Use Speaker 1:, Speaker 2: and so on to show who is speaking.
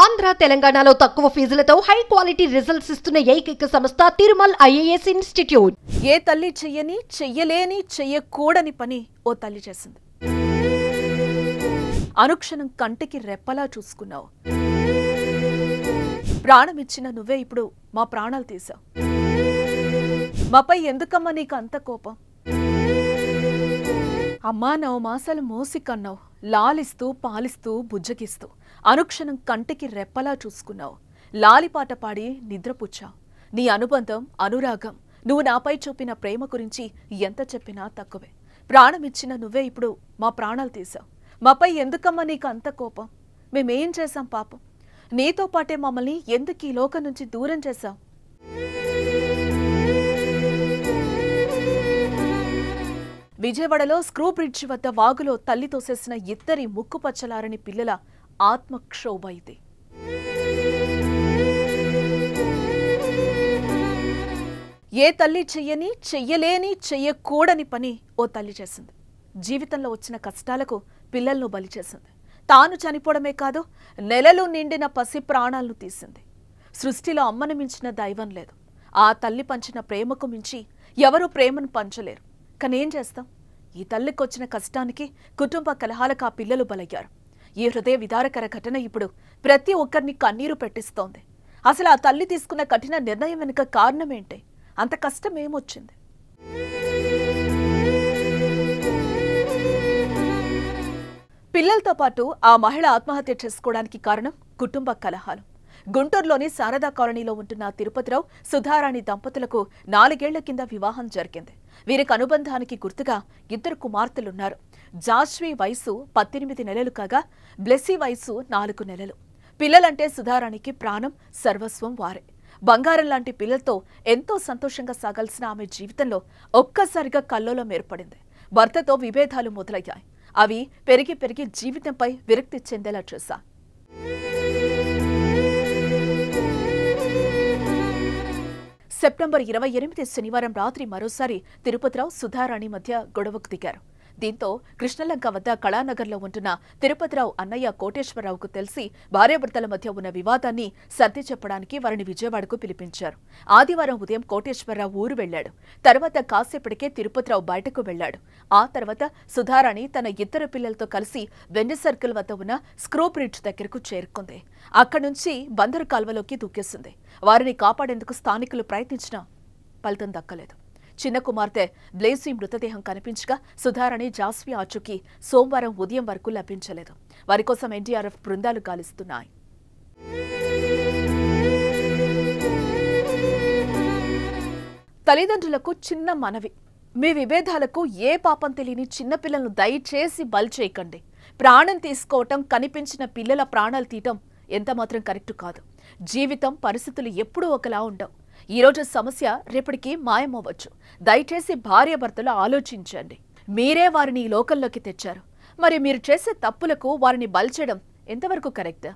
Speaker 1: ఆంధ్ర తెలంగాణలో తక్కువ ఫీజులతో high quality results ఇస్తున్న ఏకైక సంస్థ తిరుమల్ ఐఏఎస్ ఇన్స్టిట్యూట్.
Speaker 2: ఏ తల్లి చెయ్యలేని చెయ్యకూడని పని ఓ తల్లి చేసింది. అనుక్షణం కంటికి రెప్పలా చూసుకున్నావు. ప్రాణమిచ్చిన నువ్వే ఇప్పుడు మా ప్రాణాలు తీసావు. మాపై ఎందుకమ్మా నీకు అంత కోపం? అమ్మా 9 మాసాలు మోసి కన్నావు, లాలిస్తూ పాలిస్తూ బుజ్జగిస్తూ అనుక్షణం కంటికి రెప్పలా చూసుకున్నావు. లాలిపాట పాడి నిద్రపుచ్చావు. నీ అనుబంధం, అనురాగం, నువ్వు నాపై చూపిన ప్రేమ గురించి ఎంత చెప్పినా తక్కువే. ప్రాణమిచ్చిన నువ్వే ఇప్పుడు మా ప్రాణాలు తీసావు. మాపై ఎందుకమ్మా నీకు అంత కోపం? మేమేం చేశాం పాపం? నీతో పాటే మమ్మల్ని ఎందుకు ఈ లోకం నుంచి దూరం చేశావు? విజయవాడలో స్క్రూ బ్రిడ్జ్ వద్ద వాగులో తల్లి తోసేసిన ఇద్దరి ముక్కుపచ్చలారని పిల్లల ఆత్మక్షోభ ఇది. ఏ తల్లి చెయ్యలేని చెయ్యకూడని పని ఓ తల్లి చేసింది. జీవితంలో వచ్చిన కష్టాలకు పిల్లలను బలి చేసింది. తాను చనిపోవడమే కాదు, నెలలు నిండిన పసి ప్రాణాలను తీసింది. సృష్టిలో అమ్మను మించిన దైవం లేదు. ఆ తల్లి పంచిన ప్రేమకు మించి ఎవరూ ప్రేమను పంచలేరు. కనేం చేస్తాం? ఈ తల్లికి వచ్చిన కష్టానికి, కుటుంబ కలహాలకు ఆ పిల్లలు బలయ్యారు. ఈ హృదయ విదారకర ఘటన ఇప్పుడు ప్రతి ఒక్కరిని కన్నీరు పెట్టిస్తోంది. అసలు ఆ తల్లి తీసుకున్న కఠిన నిర్ణయం వెనుక కారణమేంటి? అంత కష్టం ఏమొచ్చింది? పిల్లలతో పాటు ఆ మహిళ ఆత్మహత్య చేసుకోవడానికి కారణం కుటుంబ కలహాలు. గుంటూరులోని శారదా కాలనీలో ఉంటున్న తిరుపతిరావు, సుధారాణి దంపతులకు 4 ఏళ్ల కింద వివాహం జరిగింది. వీరికి అనుబంధానికి గుర్తుగా 2 కుమార్తెలున్నారు. జాస్వి వయసు 18 నెలలు కాగా, బ్లెస్సీ వయసు 4 నెలలు. పిల్లలంటే సుధారాణికి ప్రాణం, సర్వస్వం వారే. బంగారం లాంటి పిల్లలతో ఎంతో సంతోషంగా సాగాల్సిన ఆమె జీవితంలో ఒక్కసారిగా కల్లోలం ఏర్పడింది. భర్తతో విభేదాలు మొదలయ్యాయి. అవి పెరిగి పెరిగి జీవితంపై విరక్తి చెందేలా చేశాయి. సెప్టెంబర్ 28 శనివారం రాత్రి మరోసారి తిరుపతిరావు, సుధారాణి మధ్య గొడవకు దిగారు. దీంతో కృష్ణలంక వద్ద కళానగర్లో ఉంటున్న తిరుపతిరావు అన్నయ్య కోటేశ్వరరావుకు తెలిసి భార్యాభర్తల మధ్య ఉన్న వివాదాన్ని సర్ది చెప్పడానికి వారిని విజయవాడకు పిలిపించారు. ఆదివారం ఉదయం కోటేశ్వరరావు ఊరు వెళ్లాడు. తర్వాత కాసేపటికే తిరుపతిరావు బయటకు వెళ్లాడు. ఆ తర్వాత సుధారాణి తన 2 పిల్లలతో కలిసి వెండి సర్కిల్ వద్ద ఉన్న స్క్రూ బ్రిడ్జ్ దగ్గరకు చేరుకుంది. అక్కడి నుంచి బందరు కాల్వలోకి దూకేసింది. వారిని కాపాడేందుకు స్థానికులు ప్రయత్నించినా ఫలితం దక్కలేదు. చిన్న కుమార్తె బ్లేసీ మృతదేహం కనిపించగా సుధారాణి, జాస్వి ఆచూకీ సోమవారం ఉదయం వరకు లభించలేదు. వారి కోసం ఎన్డీఆర్ఎఫ్ బృందాలు గాలిస్తున్నాయి. తల్లిదండ్రులకు చిన్న మనవి. మీ విభేదాలకు ఏ పాపం తెలియని చిన్నపిల్లలను దయచేసి బలి చేయకండి. ప్రాణం తీసుకోవటం, కనిపించిన పిల్లల ప్రాణాలు తీయటం ఎంతమాత్రం కరెక్టు కాదు. జీవితం, పరిస్థితులు ఎప్పుడూ ఒకలా ఉండవు. ఈరోజు సమస్య రేపటికి మాయమవ్వచ్చు. దయచేసి భార్యాభర్తలు ఆలోచించండి. మీరే వారిని ఈ లోకంలోకి తెచ్చారు. మరి మీరు చేసే తప్పులకు వారిని బలి చేయడం ఎంతవరకు కరెక్ట్?